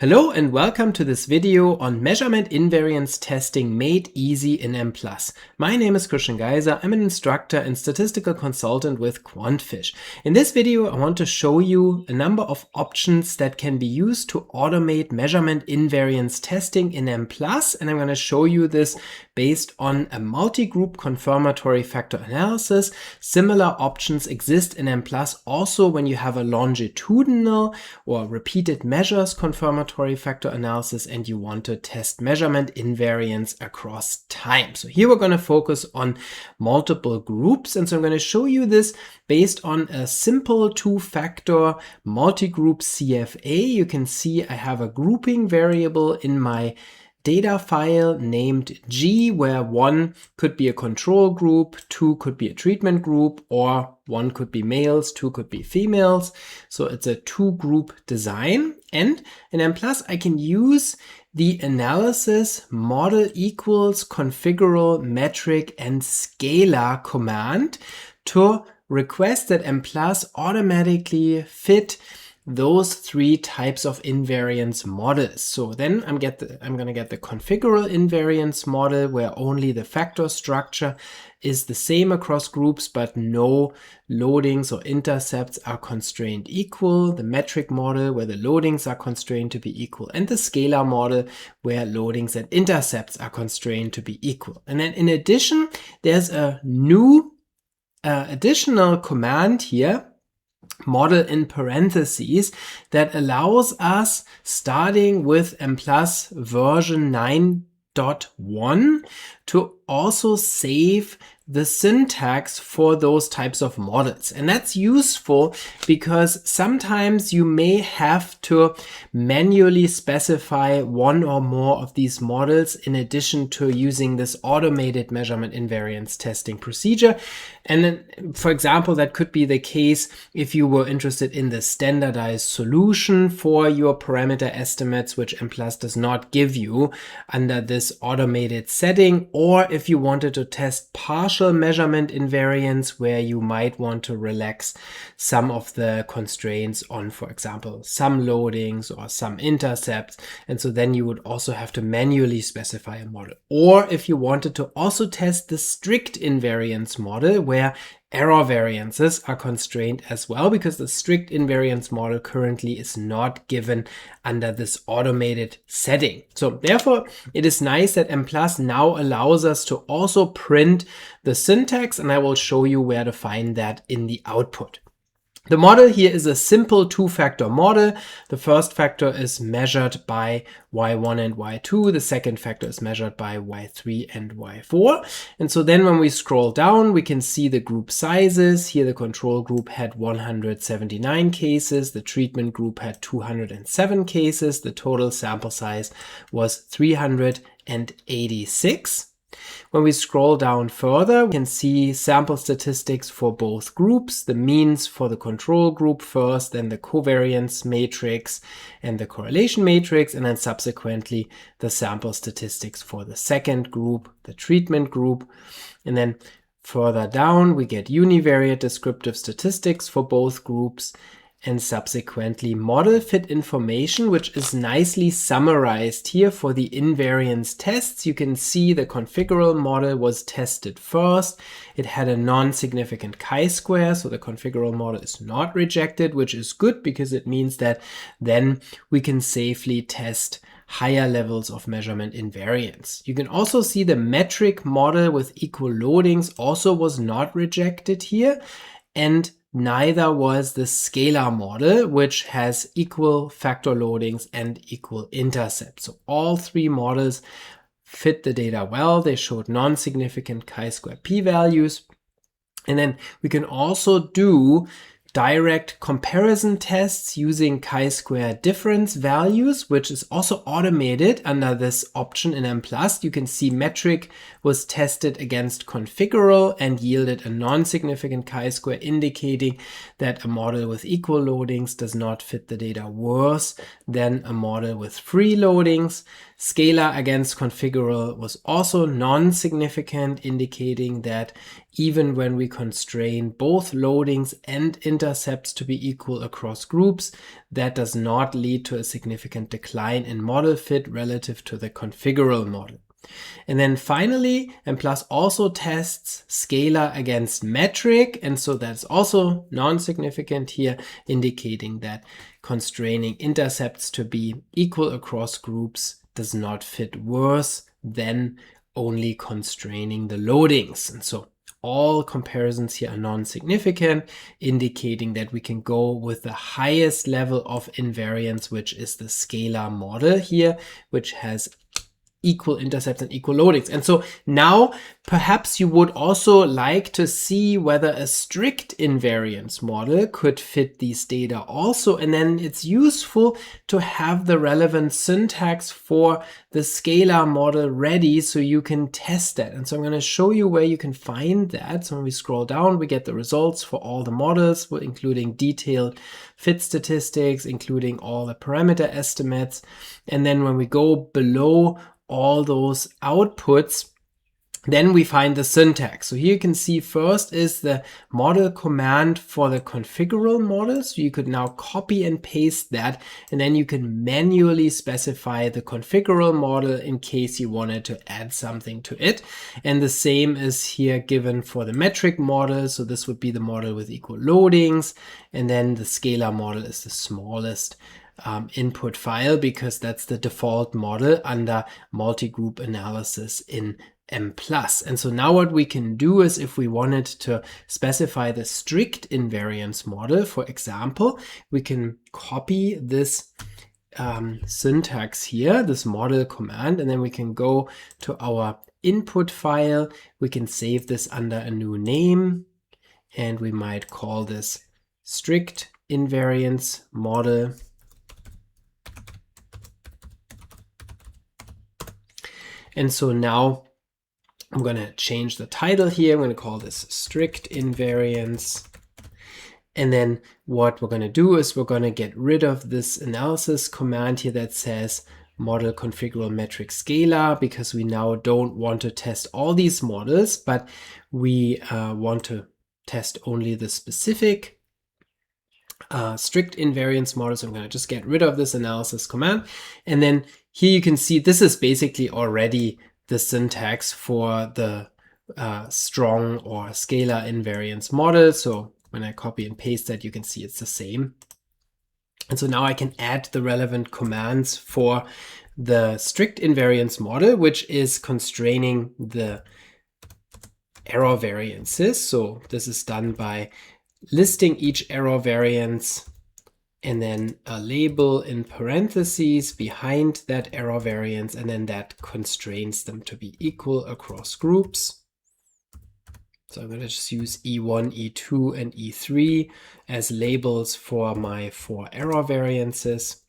Hello and welcome to this video on measurement invariance testing made easy in Mplus. My name is Geiser. I'm an instructor and statistical consultant with QuantFish. In this video, I want to show you a number of options that can be used to automate measurement invariance testing in Mplus, and I'm going to show you this based on a multi-group confirmatory factor analysis. Similar options exist in Mplus also when you have a longitudinal or repeated measures confirmatory factor analysis and you want to test measurement invariance across time. So here we're going to focus on multiple groups, and so I'm going to show you this based on a simple two-factor multi-group CFA. You can see I have a grouping variable in my data file named G, where 1 could be a control group, 2 could be a treatment group, or 1 could be males, 2 could be females. So it's a two-group design. And in Mplus, I can use the analysis model equals configural metric and scalar command to request that Mplus automatically fit those three types of invariance models. So then I'm going to get the configural invariance model where only the factor structure is the same across groups, but no loadings or intercepts are constrained equal. The metric model where the loadings are constrained to be equal, and the scalar model where loadings and intercepts are constrained to be equal. And then in addition, there's a new additional command here, model in parentheses, that allows us, starting with Mplus version 9.1, to also save the syntax for those types of models. And that's useful because sometimes you may have to manually specify one or more of these models in addition to using this automated measurement invariance testing procedure. And then, for example, that could be the case if you were interested in the standardized solution for your parameter estimates, which Mplus does not give you under this automated setting, or if you wanted to test partial measurement invariance where you might want to relax some of the constraints on, for example, some loadings or some intercepts. And so then you would also have to manually specify a model. Or if you wanted to also test the strict invariance model where error variances are constrained as well, because the strict invariance model currently is not given under this automated setting. So therefore, it is nice that Mplus now allows us to also print the syntax, and I will show you where to find that in the output. The model here is a simple two-factor model. The first factor is measured by y1 and y2. The second factor is measured by y3 and y4. And so then when we scroll down, we can see the group sizes. Here the control group had 179 cases. The treatment group had 207 cases. The total sample size was 386. When we scroll down further, we can see sample statistics for both groups, the means for the control group first, then the covariance matrix and the correlation matrix, and then subsequently the sample statistics for the second group, the treatment group. And then further down, we get univariate descriptive statistics for both groups, and subsequently model fit information, which is nicely summarized here for the invariance tests. You can see the configural model was tested first. It had a non-significant chi-square, so the configural model is not rejected, which is good because it means that then we can safely test higher levels of measurement invariance. You can also see the metric model with equal loadings also was not rejected here, and neither was the scalar model, which has equal factor loadings and equal intercepts. So all three models fit the data well. They showed non-significant chi-square p-values. And then we can also do direct comparison tests using chi-square difference values, which is also automated under this option in Mplus. You can see metric was tested against configural and yielded a non-significant chi-square, indicating that a model with equal loadings does not fit the data worse than a model with free loadings. scalar against configural was also non-significant, indicating that even when we constrain both loadings and intercepts to be equal across groups, that does not lead to a significant decline in model fit relative to the configural model. And then finally, Mplus also tests scalar against metric, and so that's also non-significant here, indicating that constraining intercepts to be equal across groups does not fit worse than only constraining the loadings. And so all comparisons here are non-significant, indicating that we can go with the highest level of invariance, which is the scalar model here, which has equal intercepts and equal loadings. And so now perhaps you would also like to see whether a strict invariance model could fit these data also, and then it's useful to have the relevant syntax for the scalar model ready so you can test that. And so I'm going to show you where you can find that. So when we scroll down, we get the results for all the models, including detailed fit statistics, including all the parameter estimates. And then when we go below all those outputs, then we find the syntax. So here you can see first is the model command for the configural model. So you could now copy and paste that, and then you can manually specify the configural model in case you wanted to add something to it. And the same is here given for the metric model. So this would be the model with equal loadings, and then the scalar model is the smallest input file, because that's the default model under multi-group analysis in Mplus. And so now what we can do is, if we wanted to specify the strict invariance model, for example, we can copy this syntax here, this model command, and then we can go to our input file. We can save this under a new name, and we might call this strict invariance model. And so now I'm going to change the title here. I'm going to call this strict invariance. And then what we're going to do is we're going to get rid of this analysis command here that says model configural metric scalar, because we now don't want to test all these models, but we want to test only the specific strict invariance model. So I'm going to just get rid of this analysis command. And then here you can see this is basically already the syntax for the strong or scalar invariance model. So when I copy and paste that, you can see it's the same. And so now I can add the relevant commands for the strict invariance model, which is constraining the error variances. So this is done by listing each error variance and then a label in parentheses behind that error variance, and then that constrains them to be equal across groups. So I'm going to just use E1, E2, and E3 as labels for my 4 error variances.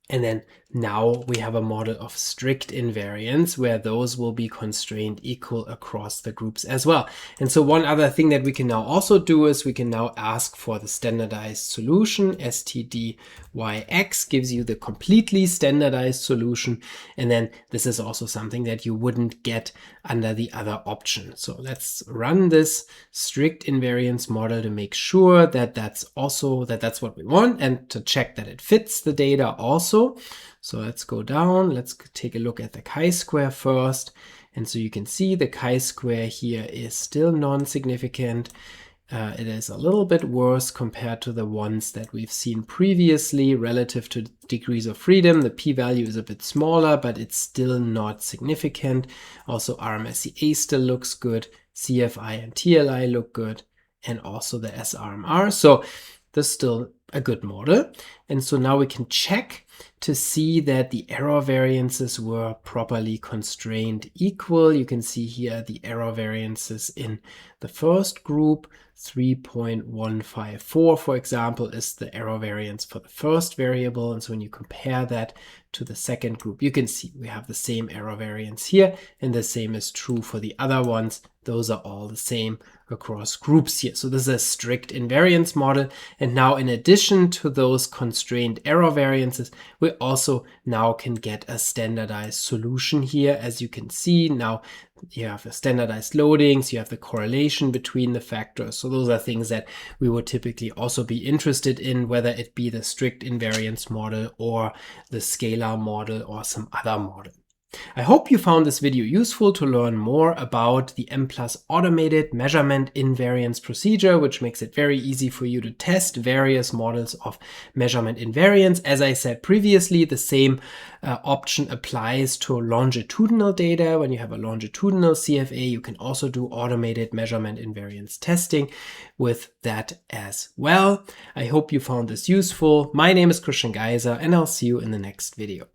And then now we have a model of strict invariance where those will be constrained equal across the groups as well. And so one other thing that we can now also do is we can now ask for the standardized solution. stdyx gives you the completely standardized solution. And then this is also something that you wouldn't get under the other option. So let's run this strict invariance model to make sure that that's what we want, and to check that it fits the data also. So let's go down, let's take a look at the chi-square first. And so you can see the chi-square here is still non-significant. It is a little bit worse compared to the ones that we've seen previously relative to degrees of freedom. The p-value is a bit smaller, but it's still not significant. Also RMSEA still looks good, CFI and TLI look good, and also the SRMR. So this is still a good model. And so now we can check to see that the error variances were properly constrained equal. You can see here the error variances in the first group, 3.154, for example, is the error variance for the first variable. And so when you compare that to the second group, you can see we have the same error variance here, and the same is true for the other ones those are all the same across groups here. So this is a strict invariance model. And now in addition to those constrained error variances, we also now can get a standardized solution here. As you can see, now you have the standardized loadings, you have the correlation between the factors. So those are things that we would typically also be interested in, whether it be the strict invariance model or the scalar model or some other model. I hope you found this video useful to learn more about the Mplus automated measurement invariance procedure, which makes it very easy for you to test various models of measurement invariance. As I said previously, the same option applies to longitudinal data. When you have a longitudinal CFA, you can also do automated measurement invariance testing with that as well. I hope you found this useful. My name is Christian Geiser, and I'll see you in the next video.